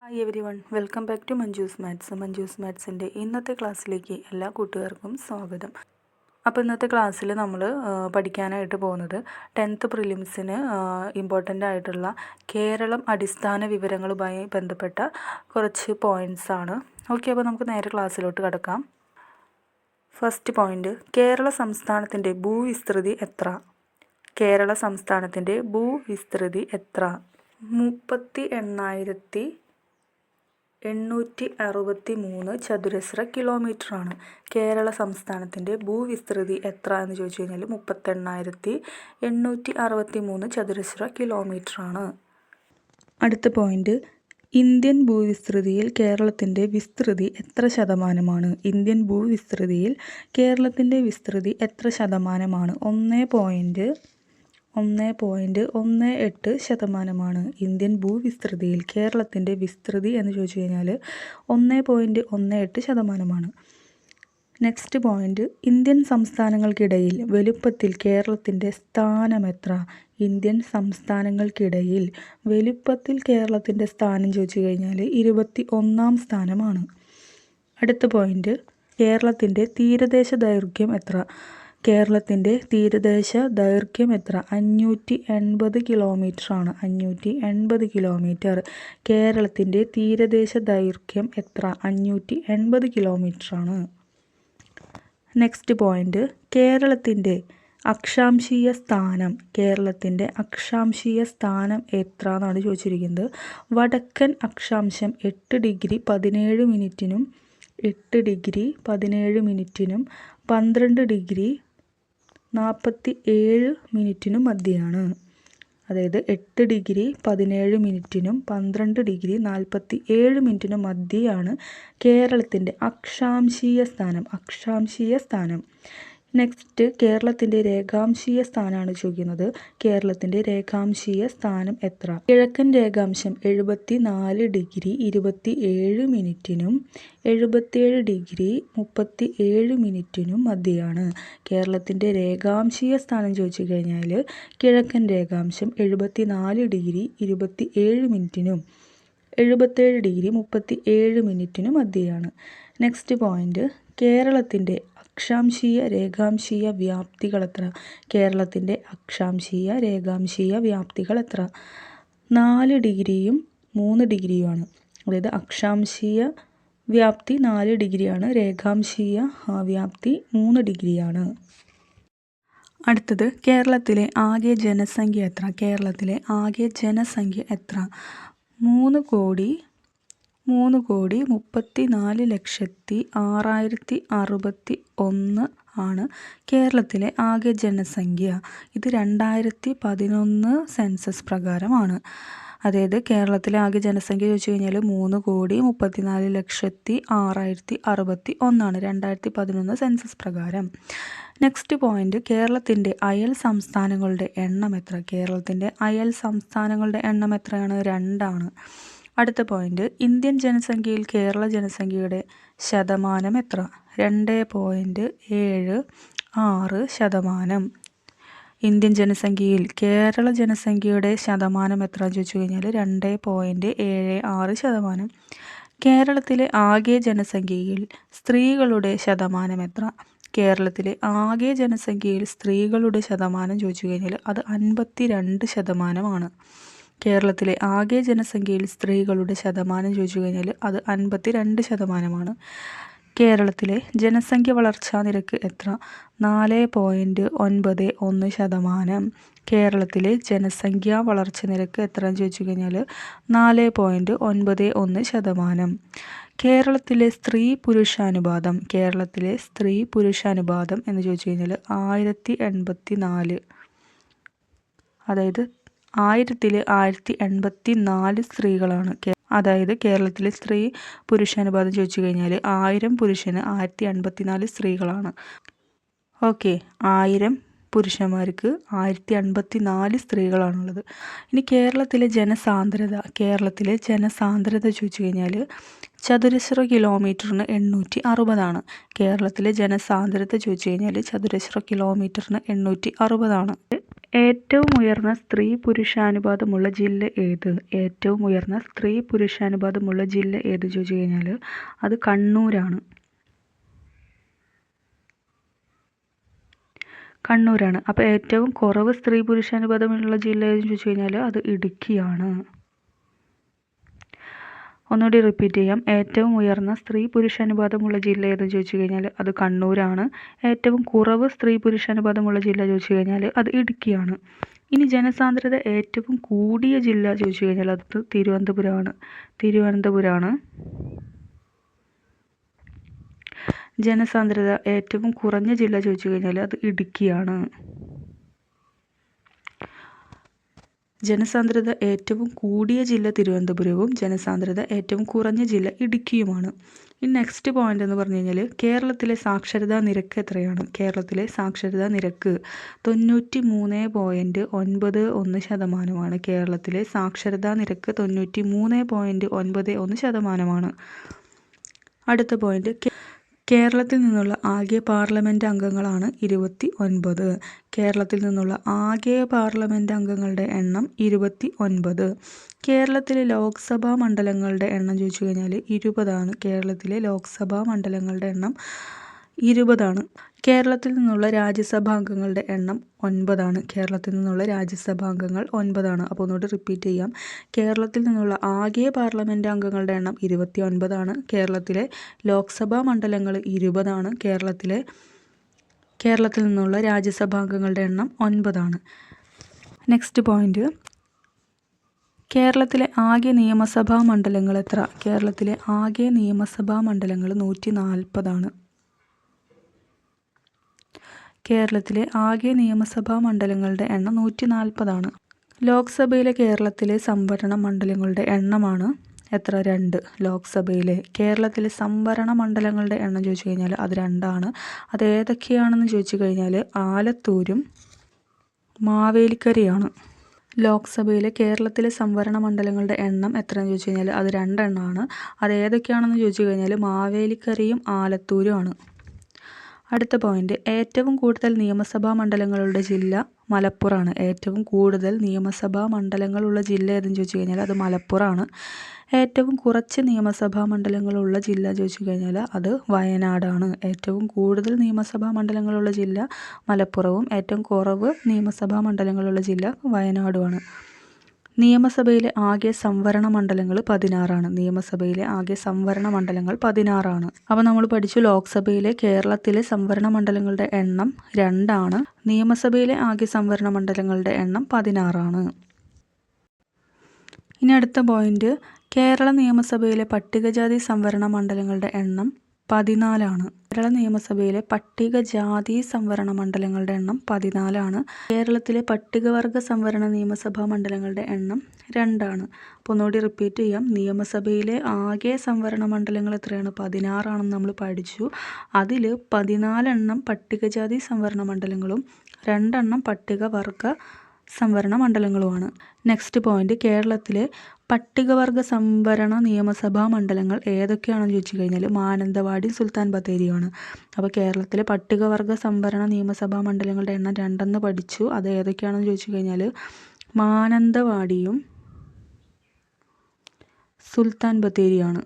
Hi everyone, welcome back to Manju's maths. Manju's മാത്സിൻ്റെ ഇന്നത്തെ ക്ലാസ്സിലേക്ക് എല്ലാ കൂട്ടുകാർക്കും സ്വാഗതം. അപ്പോൾ ഇന്നത്തെ ക്ലാസ്സിൽ നമ്മൾ പഠിക്കാനായിട്ട് പോകുന്നത് 10th പ്രിലിംസിന് ഇമ്പോർട്ടൻ്റ് ആയിട്ടുള്ള കേരളം അടിസ്ഥാന വിവരങ്ങളുമായി ബന്ധപ്പെട്ട കുറച്ച് പോയിൻറ്റ്സ് ആണ്. ഓക്കെ, അപ്പോൾ നമുക്ക് നേരെ ക്ലാസ്സിലോട്ട് കിടക്കാം. ഫസ്റ്റ് പോയിൻ്റ്, കേരള സംസ്ഥാനത്തിൻ്റെ ഭൂവിസ്തൃതി എത്ര? കേരള സംസ്ഥാനത്തിൻ്റെ ഭൂവിസ്തൃതി എത്ര? 38,863 ചതുരശ്ര കിലോമീറ്ററാണ്. കേരള സംസ്ഥാനത്തിൻ്റെ ഭൂവിസ്തൃതി എത്ര എന്ന് ചോദിച്ചു കഴിഞ്ഞാൽ 38,863 ചതുരശ്ര കിലോമീറ്ററാണ്. അടുത്ത പോയിൻ്റ്, ഇന്ത്യൻ ഭൂവിസ്തൃതിയിൽ കേരളത്തിൻ്റെ വിസ്തൃതി എത്ര ശതമാനമാണ്? ഇന്ത്യൻ ഭൂവിസ്തൃതിയിൽ കേരളത്തിൻ്റെ വിസ്തൃതി എത്ര ശതമാനമാണ്? 1.18% ഇന്ത്യൻ ഭൂവിസ്തൃതിയിൽ കേരളത്തിൻ്റെ വിസ്തൃതി എന്ന് ചോദിച്ചു കഴിഞ്ഞാൽ 1.18%. നെക്സ്റ്റ് പോയിൻ്റ്, ഇന്ത്യൻ സംസ്ഥാനങ്ങൾക്കിടയിൽ വലുപ്പത്തിൽ കേരളത്തിൻ്റെ സ്ഥാനം എത്ര? ഇന്ത്യൻ സംസ്ഥാനങ്ങൾക്കിടയിൽ വലുപ്പത്തിൽ കേരളത്തിൻ്റെ സ്ഥാനം ചോദിച്ചു കഴിഞ്ഞാൽ 21ാം സ്ഥാനമാണ്. അടുത്ത പോയിൻ്റ്, കേരളത്തിൻ്റെ തീരദേശ ദൈർഘ്യം എത്ര? കേരളത്തിൻ്റെ തീരദേശ ദൈർഘ്യം എത്ര? 580 കിലോമീറ്ററാണ്. 580 കിലോമീറ്റർ. കേരളത്തിൻ്റെ തീരദേശ ദൈർഘ്യം എത്ര? 580 കിലോമീറ്ററാണ്. നെക്സ്റ്റ് പോയിൻ്റ്, കേരളത്തിൻ്റെ അക്ഷാംശീയ സ്ഥാനം. കേരളത്തിൻ്റെ അക്ഷാംശീയ സ്ഥാനം എത്ര എന്നാണ് ചോദിച്ചിരിക്കുന്നത്. വടക്കൻ അക്ഷാംശം 8 ഡിഗ്രി 17 മിനിറ്റിനും 8 ഡിഗ്രി 17 മിനിറ്റിനും 12 ഡിഗ്രി 47 മിനിറ്റിനും മധ്യയാണ്. അതായത് 8 ഡിഗ്രി 17 മിനിറ്റിനും 12 ഡിഗ്രി 47 മിനിറ്റിനും മധ്യയാണ് കേരളത്തിൻ്റെ അക്ഷാംശീയ സ്ഥാനം. നെക്സ്റ്റ്, കേരളത്തിൻ്റെ രേഖാംശീയ സ്ഥാനമാണ് ചോദിക്കുന്നത്. കേരളത്തിൻ്റെ രേഖാംശീയ സ്ഥാനം എത്ര? കിഴക്കൻ രേഖാംശം 74 ഡിഗ്രി 27 മിനിറ്റിനും 77 ഡിഗ്രി 37 മിനിറ്റിനും മധ്യയാണ്. കേരളത്തിൻ്റെ രേഖാംശീയ സ്ഥാനം ചോദിച്ചു കഴിഞ്ഞാൽ കിഴക്കൻ രേഖാംശം 74 ഡിഗ്രി 27 മിനിറ്റിനും 77 ഡിഗ്രി 37 മിനിറ്റിനും മധ്യയാണ്. നെക്സ്റ്റ് പോയിൻ്റ്, കേരളത്തിൻ്റെ അക്ഷാംശീയ രേഖാംശീയ വ്യാപ്തികൾ എത്ര? കേരളത്തിൻ്റെ അക്ഷാംശീയ രേഖാംശീയ വ്യാപ്തികൾ എത്ര? 4 ഡിഗ്രിയും 3 ഡിഗ്രിയുമാണ്. അതായത് അക്ഷാംശീയ വ്യാപ്തി 4 ഡിഗ്രിയാണ്, രേഖാംശീയ വ്യാപ്തി 3 ഡിഗ്രിയാണ്. അടുത്തത്, കേരളത്തിലെ ആകെ ജനസംഖ്യ എത്ര? കേരളത്തിലെ ആകെ ജനസംഖ്യ എത്ര? 3,34,6,061 ആണ് കേരളത്തിലെ ആകെ ജനസംഖ്യ. ഇത് 2011 സെൻസസ് പ്രകാരമാണ്. അതായത് കേരളത്തിലെ ആകെ ജനസംഖ്യ ചോദിച്ചു കഴിഞ്ഞാൽ 3,34,6,061 ആണ് 2011 സെൻസസ് പ്രകാരം. നെക്സ്റ്റ് പോയിൻ്റ്, കേരളത്തിൻ്റെ അയൽ സംസ്ഥാനങ്ങളുടെ എണ്ണം എത്ര? കേരളത്തിൻ്റെ അയൽ സംസ്ഥാനങ്ങളുടെ എണ്ണം എത്രയാണ്? 2 ആണ്. അടുത്ത പോയിൻ്റ്, ഇന്ത്യൻ ജനസംഖ്യയിൽ കേരള ജനസംഖ്യയുടെ ശതമാനം എത്ര? 2.76%. ഇന്ത്യൻ ജനസംഖ്യയിൽ കേരള ജനസംഖ്യയുടെ ശതമാനം എത്ര ചോദിച്ചു കഴിഞ്ഞാൽ 2.76%. കേരളത്തിലെ ആകെ ജനസംഖ്യയിൽ സ്ത്രീകളുടെ ശതമാനം എത്ര? കേരളത്തിലെ ആകെ ജനസംഖ്യയിൽ സ്ത്രീകളുടെ ശതമാനം ചോദിച്ചു കഴിഞ്ഞാൽ അത് 52%. കേരളത്തിലെ ആകെ ജനസംഖ്യയിൽ സ്ത്രീകളുടെ ശതമാനം ചോദിച്ചു കഴിഞ്ഞാൽ അത് 52%. കേരളത്തിലെ ജനസംഖ്യ വളർച്ചാ നിരക്ക് എത്ര? 4.91%. കേരളത്തിലെ ജനസംഖ്യാ വളർച്ച നിരക്ക് എത്രയെന്ന് ചോദിച്ചു കഴിഞ്ഞാൽ 4.91%. കേരളത്തിലെ സ്ത്രീ പുരുഷാനുപാതം. കേരളത്തിലെ സ്ത്രീ പുരുഷാനുപാതം എന്ന് ചോദിച്ചു കഴിഞ്ഞാൽ 1084. അതായത് 1084 സ്ത്രീകളാണ്. അതായത് കേരളത്തിലെ സ്ത്രീ പുരുഷാനുപാതം ചോദിച്ചു കഴിഞ്ഞാൽ 1000 പുരുഷന് 1084 സ്ത്രീകളാണ്. ഓക്കെ, 1000 പുരുഷന്മാർക്ക് 1054 സ്ത്രീകളാണുള്ളത്. ഇനി കേരളത്തിലെ ജനസാന്ദ്രത. കേരളത്തിലെ ജനസാന്ദ്രത ചോദിച്ചു കഴിഞ്ഞാൽ ചതുരശ്ര കിലോമീറ്ററിന് 860 ആണ്. കേരളത്തിലെ ജനസാന്ദ്രത ചോദിച്ചു കഴിഞ്ഞാൽ ചതുരശ്ര കിലോമീറ്ററിന് 860 ആണ്. ഏറ്റവും ഉയർന്ന സ്ത്രീ പുരുഷാനുപാതമുള്ള ജില്ല ഏത്? ഏറ്റവും ഉയർന്ന സ്ത്രീ പുരുഷാനുപാതമുള്ള ജില്ല ഏത് ചോദിച്ചു കഴിഞ്ഞാൽ അത് കണ്ണൂരാണ്. കണ്ണൂരാണ്. അപ്പോൾ ഏറ്റവും കുറവ് സ്ത്രീ പുരുഷാനുപാതമുള്ള ജില്ല ഏതെന്ന് ചോദിച്ചു കഴിഞ്ഞാൽ അത് ഇടുക്കിയാണ്. ഒന്നുകൂടി റിപ്പീറ്റ് ചെയ്യാം. ഏറ്റവും ഉയർന്ന സ്ത്രീ പുരുഷാനുപാതമുള്ള ജില്ല ഏതെന്ന് ചോദിച്ചു കഴിഞ്ഞാൽ അത് കണ്ണൂരാണ്. ഏറ്റവും കുറവ് സ്ത്രീ പുരുഷാനുപാതമുള്ള ജില്ല ചോദിച്ചു കഴിഞ്ഞാൽ അത് ഇടുക്കിയാണ്. ഇനി ജനസാന്ദ്രത ഏറ്റവും കൂടിയ ജില്ല ചോദിച്ചു കഴിഞ്ഞാൽ അത് തിരുവനന്തപുരമാണ്. ജനസാന്ദ്രത ഏറ്റവും കുറഞ്ഞ ജില്ല ചോദിച്ചു കഴിഞ്ഞാൽ അത് ഇടുക്കിയാണ്. ജനസാന്ദ്രത ഏറ്റവും കൂടിയ ജില്ല തിരുവനന്തപുരവും ജനസാന്ദ്രത ഏറ്റവും കുറഞ്ഞ ജില്ല ഇടുക്കിയുമാണ്. ഇനി നെക്സ്റ്റ് പോയിന്റ് എന്ന് പറഞ്ഞു കഴിഞ്ഞാൽ കേരളത്തിലെ സാക്ഷരതാ നിരക്ക് എത്രയാണ്? കേരളത്തിലെ സാക്ഷരതാ നിരക്ക് 93.91%. കേരളത്തിലെ സാക്ഷരതാ നിരക്ക് 93.91%. അടുത്ത പോയിന്റ്, കേരളത്തിൽ നിന്നുള്ള ആകെ പാർലമെൻറ്റ് അംഗങ്ങളാണ് 29. കേരളത്തിൽ നിന്നുള്ള ആകെ പാർലമെൻറ്റ് അംഗങ്ങളുടെ എണ്ണം 29. കേരളത്തിലെ ലോക്സഭാ മണ്ഡലങ്ങളുടെ എണ്ണം ചോദിച്ചു കഴിഞ്ഞാൽ 20ആണ്. കേരളത്തിലെ ലോക്സഭാ മണ്ഡലങ്ങളുടെ എണ്ണം 20ആണ്. കേരളത്തിൽ നിന്നുള്ള രാജ്യസഭാ അംഗങ്ങളുടെ എണ്ണം 9ആണ്. കേരളത്തിൽ നിന്നുള്ള രാജ്യസഭാ അംഗങ്ങൾ 9ആണ്. അപ്പോൾ ഒന്നുകൂടി റിപ്പീറ്റ് ചെയ്യാം. കേരളത്തിൽ നിന്നുള്ള ആകെ പാർലമെൻറ്റ് അംഗങ്ങളുടെ എണ്ണം 29ആണ്. കേരളത്തിലെ ലോക്സഭാ മണ്ഡലങ്ങൾ 20ആണ്. കേരളത്തിൽ നിന്നുള്ള രാജ്യസഭാ അംഗങ്ങളുടെ എണ്ണം 9ആണ്. നെക്സ്റ്റ് പോയിന്റ്, കേരളത്തിലെ ആകെ നിയമസഭാ മണ്ഡലങ്ങൾ എത്ര? കേരളത്തിലെ ആകെ നിയമസഭാ മണ്ഡലങ്ങൾ 140ആണ്. കേരളത്തിലെ ആകെ നിയമസഭാ മണ്ഡലങ്ങളുടെ എണ്ണം 140ആണ്. ലോക്സഭയിലെ കേരളത്തിലെ സംവരണ മണ്ഡലങ്ങളുടെ എണ്ണമാണ് എത്ര? 2. ലോക്സഭയിലെ കേരളത്തിലെ സംവരണ മണ്ഡലങ്ങളുടെ എണ്ണം ചോദിച്ചു കഴിഞ്ഞാൽ അത് 2ആണ്. അത് ഏതൊക്കെയാണെന്ന് ചോദിച്ചു കഴിഞ്ഞാൽ ആലത്തൂരും മാവേലിക്കരയാണ്. ലോക്സഭയിലെ കേരളത്തിലെ സംവരണ മണ്ഡലങ്ങളുടെ എണ്ണം എത്രയെന്ന് ചോദിച്ചു കഴിഞ്ഞാൽ അത് 2 എണ്ണമാണ്. അത് ഏതൊക്കെയാണെന്ന് ചോദിച്ചു കഴിഞ്ഞാൽ മാവേലിക്കരയും ആലത്തൂരുമാണ്. അടുത്ത പോയിന്റ്, ഏറ്റവും കൂടുതൽ നിയമസഭാ മണ്ഡലങ്ങളുള്ള ജില്ല മലപ്പുറമാണ്. ഏറ്റവും കൂടുതൽ നിയമസഭാ മണ്ഡലങ്ങളുള്ള ജില്ല ഏതെന്ന് ചോദിച്ചു കഴിഞ്ഞാൽ അത് മലപ്പുറമാണ്. ഏറ്റവും കുറച്ച് നിയമസഭാ മണ്ഡലങ്ങളുള്ള ജില്ല ചോദിച്ചു കഴിഞ്ഞാൽ അത് വയനാടാണ്. ഏറ്റവും കൂടുതൽ നിയമസഭാ മണ്ഡലങ്ങളുള്ള ജില്ല മലപ്പുറവും ഏറ്റവും കുറവ് നിയമസഭാ മണ്ഡലങ്ങളുള്ള ജില്ല വയനാടുമാണ്. നിയമസഭയിലെ ആകെ സംവരണ മണ്ഡലങ്ങൾ 16ആണ്. നിയമസഭയിലെ ആകെ സംവരണ മണ്ഡലങ്ങൾ 16ആണ്. അപ്പോൾ നമ്മൾ പഠിച്ചു ലോക്സഭയിലെ കേരളത്തിലെ സംവരണ മണ്ഡലങ്ങളുടെ എണ്ണം 2ആണ്. നിയമസഭയിലെ ആകെ സംവരണ മണ്ഡലങ്ങളുടെ എണ്ണം 16ആണ്. ഇനി അടുത്ത പോയിന്റ്, കേരള നിയമസഭയിലെ പട്ടികജാതി സംവരണ മണ്ഡലങ്ങളുടെ എണ്ണം 14ആണ്. കേരള നിയമസഭയിലെ പട്ടികജാതി സംവരണ മണ്ഡലങ്ങളുടെ എണ്ണം 14ആണ്. കേരളത്തിലെ പട്ടികവർഗ സംവരണ നിയമസഭാ മണ്ഡലങ്ങളുടെ എണ്ണം 2ആണ്. അപ്പോൾ ഒന്നുകൂടി റിപ്പീറ്റ് ചെയ്യാം. നിയമസഭയിലെ ആകെ സംവരണ മണ്ഡലങ്ങൾ എത്രയാണ്? 16 ആണെന്ന് നമ്മൾ പഠിച്ചു. അതിൽ 14 എണ്ണം പട്ടികജാതി സംവരണ മണ്ഡലങ്ങളും 2 എണ്ണം പട്ടികവർഗ സംവരണ മണ്ഡലങ്ങളുമാണ്. നെക്സ്റ്റ് പോയിന്റ്, കേരളത്തിലെ പട്ടികവർഗ സംവരണ നിയമസഭാ മണ്ഡലങ്ങൾ ഏതൊക്കെയാണെന്ന് ചോദിച്ചു കഴിഞ്ഞാൽ മാനന്തവാടി സുൽത്താൻ ബത്തേരിയാണ്. അപ്പോൾ കേരളത്തിലെ പട്ടികവർഗ സംവരണ നിയമസഭാ മണ്ഡലങ്ങളുടെ എണ്ണം 2 പഠിച്ചു. അത് ഏതൊക്കെയാണെന്ന് ചോദിച്ചു കഴിഞ്ഞാൽ മാനന്തവാടിയും സുൽത്താൻ ബത്തേരിയാണ്.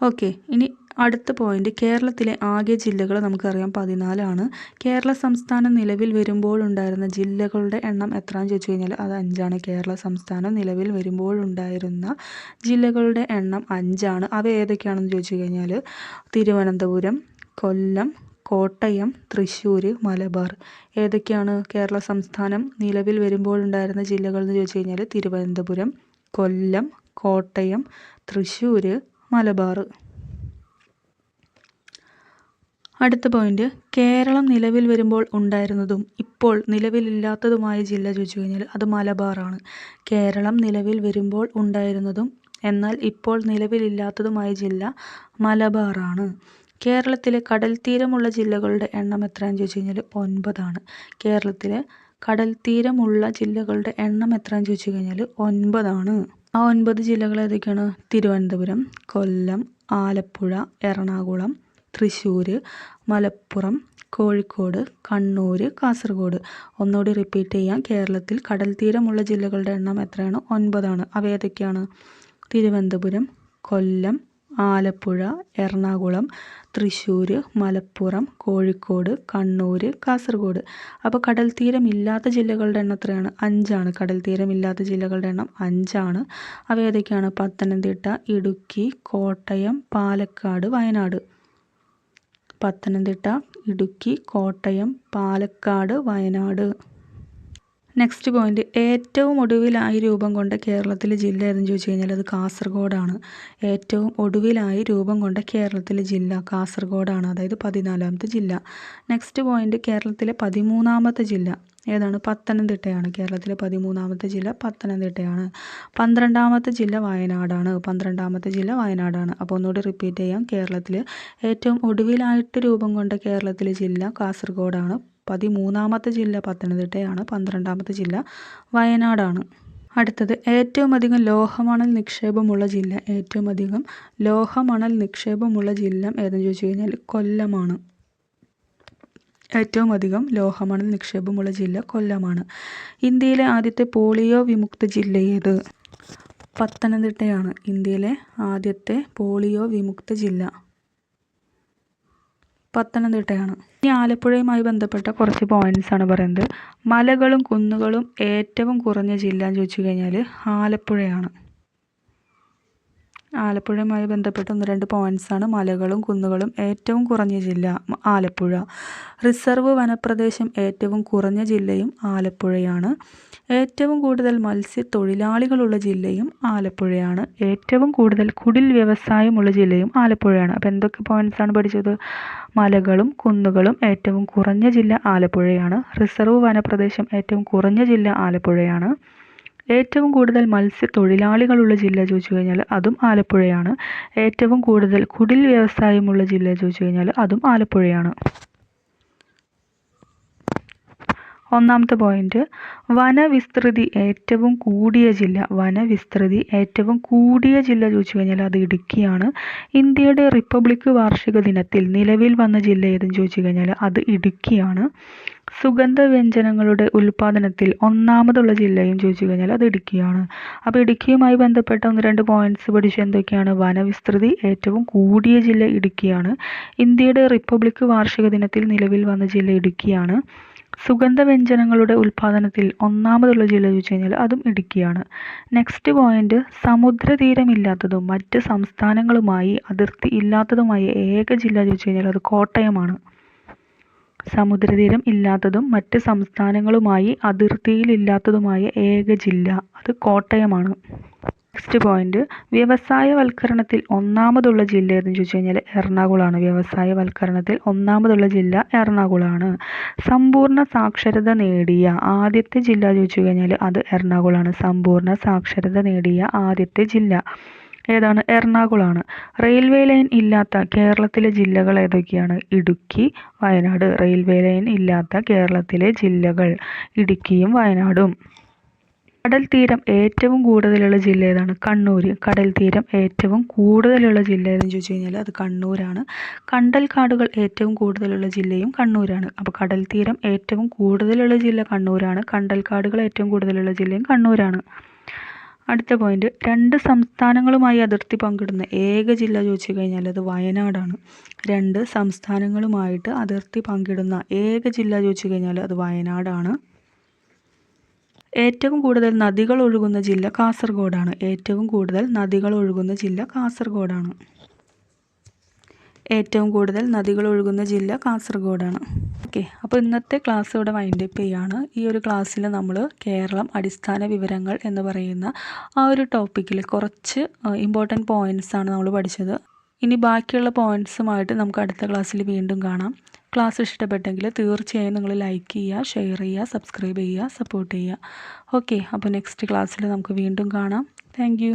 ഓക്കെ, ഇനി അടുത്ത പോയിന്റ്, കേരളത്തിലെ ആകെ ജില്ലകൾ നമുക്കറിയാം 14ആണ്. കേരള സംസ്ഥാനം നിലവിൽ വരുമ്പോഴുണ്ടായിരുന്ന ജില്ലകളുടെ എണ്ണം എത്രയാണെന്ന് ചോദിച്ചു കഴിഞ്ഞാൽ അത് 5ആണ്. കേരള സംസ്ഥാനം നിലവിൽ വരുമ്പോഴുണ്ടായിരുന്ന ജില്ലകളുടെ എണ്ണം 5ആണ്. അവ ഏതൊക്കെയാണെന്ന് ചോദിച്ചു കഴിഞ്ഞാൽ തിരുവനന്തപുരം, കൊല്ലം, കോട്ടയം, തൃശ്ശൂർ, മലബാർ. ഏതൊക്കെയാണ് കേരള സംസ്ഥാനം നിലവിൽ വരുമ്പോഴുണ്ടായിരുന്ന ജില്ലകൾ എന്ന് ചോദിച്ചു കഴിഞ്ഞാൽ തിരുവനന്തപുരം, കൊല്ലം, കോട്ടയം, തൃശ്ശൂർ, മലബാർ. അടുത്ത പോയിന്റ്, കേരളം നിലവിൽ വരുമ്പോൾ ഉണ്ടായിരുന്നതും ഇപ്പോൾ നിലവിലില്ലാത്തതുമായ ജില്ല ചോദിച്ചു കഴിഞ്ഞാൽ അത് മലബാറാണ്. കേരളം നിലവിൽ വരുമ്പോൾ ഉണ്ടായിരുന്നതും എന്നാൽ ഇപ്പോൾ നിലവിലില്ലാത്തതുമായ ജില്ല മലബാറാണ്. കേരളത്തിലെ കടൽ തീരമുള്ള ജില്ലകളുടെ എണ്ണം എത്രയാണെന്ന് ചോദിച്ചു കഴിഞ്ഞാൽ 9ആണ്. കേരളത്തിലെ കടൽ തീരമുള്ള ജില്ലകളുടെ എണ്ണം എത്രയാണെന്ന് ചോദിച്ചു കഴിഞ്ഞാൽ 9ആണ്. ആ 9 ജില്ലകൾ ഏതൊക്കെയാണ്? തിരുവനന്തപുരം, കൊല്ലം, ആലപ്പുഴ, എറണാകുളം, തൃശ്ശൂർ, മലപ്പുറം, കോഴിക്കോട്, കണ്ണൂർ, കാസർഗോഡ്. ഒന്നുകൂടി റിപ്പീറ്റ് ചെയ്യാം. കേരളത്തിൽ കടൽ തീരമുള്ള ജില്ലകളുടെ എണ്ണം എത്രയാണ്? 9 അവ ഏതൊക്കെയാണ്? തിരുവനന്തപുരം, കൊല്ലം, ആലപ്പുഴ, എറണാകുളം, തൃശ്ശൂർ, മലപ്പുറം, കോഴിക്കോട്, കണ്ണൂർ, കാസർഗോഡ്. അപ്പോൾ കടൽ തീരമില്ലാത്ത ജില്ലകളുടെ എണ്ണം എത്രയാണ്? 5. കടൽ തീരമില്ലാത്ത ജില്ലകളുടെ എണ്ണം 5. അവ ഏതൊക്കെയാണ്? പത്തനംതിട്ട, ഇടുക്കി, കോട്ടയം, പാലക്കാട്, വയനാട്. പത്തനംതിട്ട, ഇടുക്കി, കോട്ടയം, പാലക്കാട്, വയനാട്. നെക്സ്റ്റ് പോയിന്റ്, ഏറ്റവും ഒടുവിലായി രൂപം കൊണ്ട കേരളത്തിലെ ജില്ല ഏതെന്ന് ചോദിച്ചു കഴിഞ്ഞാൽ അത് കാസർഗോഡാണ്. ഏറ്റവും ഒടുവിലായി രൂപം കൊണ്ട കേരളത്തിലെ ജില്ല കാസർഗോഡാണ്, അതായത് 14ാമത്തെ ജില്ല. നെക്സ്റ്റ് പോയിന്റ്, കേരളത്തിലെ 13ാമത്തെ ജില്ല ഏതാണ്? പത്തനംതിട്ടയാണ്. കേരളത്തിലെ 13ാമത്തെ ജില്ല പത്തനംതിട്ടയാണ്. 12ാമത്തെ ജില്ല വയനാടാണ്. 12ാമത്തെ ജില്ല വയനാടാണ്. അപ്പോൾ ഒന്നുകൂടി റിപ്പീറ്റ് ചെയ്യാം. കേരളത്തിൽ ഏറ്റവും ഒടുവിലായിട്ട് രൂപം കൊണ്ട കേരളത്തിലെ ജില്ല കാസർഗോഡാണ്. 13ാമത്തെ ജില്ല പത്തനംതിട്ടയാണ്. 12ാമത്തെ ജില്ല വയനാടാണ്. അടുത്തത്, ഏറ്റവും അധികം ലോഹമണൽ നിക്ഷേപമുള്ള ജില്ല. ഏറ്റവും അധികം ലോഹമണൽ നിക്ഷേപമുള്ള ജില്ല ഏതെന്ന് ചോദിച്ചു കഴിഞ്ഞാൽ കൊല്ലമാണ്. ഏറ്റവും അധികം ലോഹമണൽ നിക്ഷേപമുള്ള ജില്ല കൊല്ലമാണ്. ഇന്ത്യയിലെ ആദ്യത്തെ പോളിയോ വിമുക്ത ജില്ല ഏത്? പത്തനംതിട്ടയാണ്. ഇന്ത്യയിലെ ആദ്യത്തെ പോളിയോ വിമുക്ത ജില്ല പത്തനംതിട്ടയാണ്. ഇനി ആലപ്പുഴയുമായി ബന്ധപ്പെട്ട കുറച്ച് പോയിന്റ്സ് ആണ് പറയുന്നത്. മലകളും കുന്നുകളും ഏറ്റവും കുറഞ്ഞ ജില്ല എന്ന് ചോദിച്ചു കഴിഞ്ഞാൽ ആലപ്പുഴയാണ്. ആലപ്പുഴയുമായി ബന്ധപ്പെട്ട 1-2 പോയിന്റ്സാണ്. മലകളും കുന്നുകളും ഏറ്റവും കുറഞ്ഞ ജില്ല ആലപ്പുഴ. റിസർവ് വനപ്രദേശം ഏറ്റവും കുറഞ്ഞ ജില്ലയും ആലപ്പുഴയാണ്. ഏറ്റവും കൂടുതൽ മത്സ്യത്തൊഴിലാളികളുള്ള ജില്ലയും ആലപ്പുഴയാണ്. ഏറ്റവും കൂടുതൽ കുടിൽ വ്യവസായമുള്ള ജില്ലയും ആലപ്പുഴയാണ്. അപ്പോൾ എന്തൊക്കെ പോയിന്റ്സാണ് പഠിച്ചത്? മലകളും കുന്നുകളും ഏറ്റവും കുറഞ്ഞ ജില്ല ആലപ്പുഴയാണ്. റിസർവ് വനപ്രദേശം ഏറ്റവും കുറഞ്ഞ ജില്ല ആലപ്പുഴയാണ്. ഏറ്റവും കൂടുതൽ മത്സ്യത്തൊഴിലാളികളുള്ള ജില്ല ചോദിച്ചു കഴിഞ്ഞാൽ അതും ആലപ്പുഴയാണ്. ഏറ്റവും കൂടുതൽ കുടിൽ വ്യവസായമുള്ള ജില്ല ചോദിച്ചു കഴിഞ്ഞാൽ അതും ആലപ്പുഴയാണ്. 1-ാമത്തെ പോയിന്റ്, വനവിസ്തൃതി ഏറ്റവും കൂടിയ ജില്ല. വനവിസ്തൃതി ഏറ്റവും കൂടിയ ജില്ല ചോദിച്ചു കഴിഞ്ഞാൽ അത് ഇടുക്കിയാണ്. ഇന്ത്യയുടെ റിപ്പബ്ലിക് വാർഷിക ദിനത്തിൽ നിലവിൽ വന്ന ജില്ല ഏതെന്ന് ചോദിച്ചു കഴിഞ്ഞാൽ അത് ഇടുക്കിയാണ്. സുഗന്ധവ്യഞ്ജനങ്ങളുടെ ഉൽപ്പാദനത്തിൽ 1-ാമതുള്ള ജില്ലയും ചോദിച്ചു കഴിഞ്ഞാൽ അത് ഇടുക്കിയാണ്. അപ്പോൾ ഇടുക്കിയുമായി ബന്ധപ്പെട്ട 1-2 പോയിന്റ്സ് പഠിച്ചു. എന്തൊക്കെയാണ്? വനവിസ്തൃതി ഏറ്റവും കൂടിയ ജില്ല ഇടുക്കിയാണ്. ഇന്ത്യയുടെ റിപ്പബ്ലിക് വാർഷിക ദിനത്തിൽ നിലവിൽ വന്ന ജില്ല ഇടുക്കിയാണ്. സുഗന്ധവ്യഞ്ജനങ്ങളുടെ ഉൽപ്പാദനത്തിൽ 1-ാമതുള്ള ജില്ല ചോദിച്ചു കഴിഞ്ഞാൽ അതും ഇടുക്കിയാണ്. നെക്സ്റ്റ് പോയിന്റ്, സമുദ്രതീരമില്ലാത്തതും മറ്റ് സംസ്ഥാനങ്ങളുമായി അതിർത്തി ഇല്ലാത്തതുമായ ഏക ജില്ല ചോദിച്ചു കഴിഞ്ഞാൽ അത് കോട്ടയമാണ്. സമുദ്രതീരം ഇല്ലാത്തതും മറ്റ് സംസ്ഥാനങ്ങളുമായി അതിർത്തിയിലില്ലാത്തതുമായ ഏക ജില്ല അത് കോട്ടയമാണ്. നെക്സ്റ്റ് പോയിന്റ്, വ്യവസായവൽക്കരണത്തിൽ 1-ാമതുള്ള ജില്ല ഏതെന്ന് ചോദിച്ചു കഴിഞ്ഞാൽ എറണാകുളമാണ്. വ്യവസായവൽക്കരണത്തിൽ 1-ാമതുള്ള ജില്ല എറണാകുളമാണ്. സമ്പൂർണ്ണ സാക്ഷരത നേടിയ ആദ്യത്തെ ജില്ല ചോദിച്ചു കഴിഞ്ഞാൽ അത് എറണാകുളമാണ്. സമ്പൂർണ്ണ സാക്ഷരത നേടിയ ആദ്യത്തെ ജില്ല ഏതാണ്? എറണാകുളമാണ്. റെയിൽവേ ലൈൻ ഇല്ലാത്ത കേരളത്തിലെ ജില്ലകൾ ഏതൊക്കെയാണ്? ഇടുക്കി, വയനാട്. റെയിൽവേ ലൈൻ ഇല്ലാത്ത കേരളത്തിലെ ജില്ലകൾ ഇടുക്കിയും വയനാടും. കടൽ തീരം ഏറ്റവും കൂടുതലുള്ള ജില്ല ഏതാണ്? കണ്ണൂർ. കടൽ തീരം ഏറ്റവും കൂടുതലുള്ള ജില്ല ഏതെന്ന് ചോദിച്ചു കഴിഞ്ഞാൽ അത് കണ്ണൂരാണ്. കണ്ടൽ കാടുകൾ ഏറ്റവും കൂടുതലുള്ള ജില്ലയും കണ്ണൂരാണ്. അപ്പോൾ കടൽ തീരം ഏറ്റവും കൂടുതലുള്ള ജില്ല കണ്ണൂരാണ്. കണ്ടൽ കാടുകൾ ഏറ്റവും കൂടുതലുള്ള ജില്ലയും കണ്ണൂരാണ്. അടുത്ത പോയിന്റ്, 2 സംസ്ഥാനങ്ങളുമായി അതിർത്തി പങ്കിടുന്ന ഏക ജില്ല ചോദിച്ചു കഴിഞ്ഞാൽ അത് വയനാടാണ്. 2 സംസ്ഥാനങ്ങളുമായിട്ട് അതിർത്തി പങ്കിടുന്ന ഏക ജില്ല ചോദിച്ചു കഴിഞ്ഞാൽ അത് വയനാടാണ്. ഏറ്റവും കൂടുതൽ നദികൾ ഒഴുകുന്ന ജില്ല കാസർഗോഡാണ്. ഏറ്റവും കൂടുതൽ നദികൾ ഒഴുകുന്ന ജില്ല കാസർഗോഡാണ്. ഏറ്റവും കൂടുതൽ നദികൾ ഒഴുകുന്ന ജില്ല കാസർഗോഡാണ്. ഓക്കെ, അപ്പോൾ ഇന്നത്തെ ക്ലാസ് ഇവിടെ വൈൻഡപ്പ് ചെയ്യാണ്. ഈ ഒരു ക്ലാസ്സിൽ നമ്മൾ കേരളം അടിസ്ഥാന വിവരങ്ങൾ എന്ന് പറയുന്ന ആ ഒരു ടോപ്പിക്കിൽ കുറച്ച് ഇമ്പോർട്ടൻറ്റ് പോയിൻറ്റ്സ് ആണ് നമ്മൾ പഠിച്ചത്. ഇനി ബാക്കിയുള്ള പോയിൻറ്റ്സുമായിട്ട് നമുക്ക് അടുത്ത ക്ലാസ്സിൽ വീണ്ടും കാണാം. ക്ലാസ് ഇഷ്ടപ്പെട്ടെങ്കിൽ തീർച്ചയായും നിങ്ങൾ ലൈക്ക് ചെയ്യുക, ഷെയർ ചെയ്യുക, സബ്സ്ക്രൈബ് ചെയ്യുക, സപ്പോർട്ട് ചെയ്യുക. ഓക്കെ, അപ്പോൾ നെക്സ്റ്റ് ക്ലാസ്സിൽ നമുക്ക് വീണ്ടും കാണാം. താങ്ക്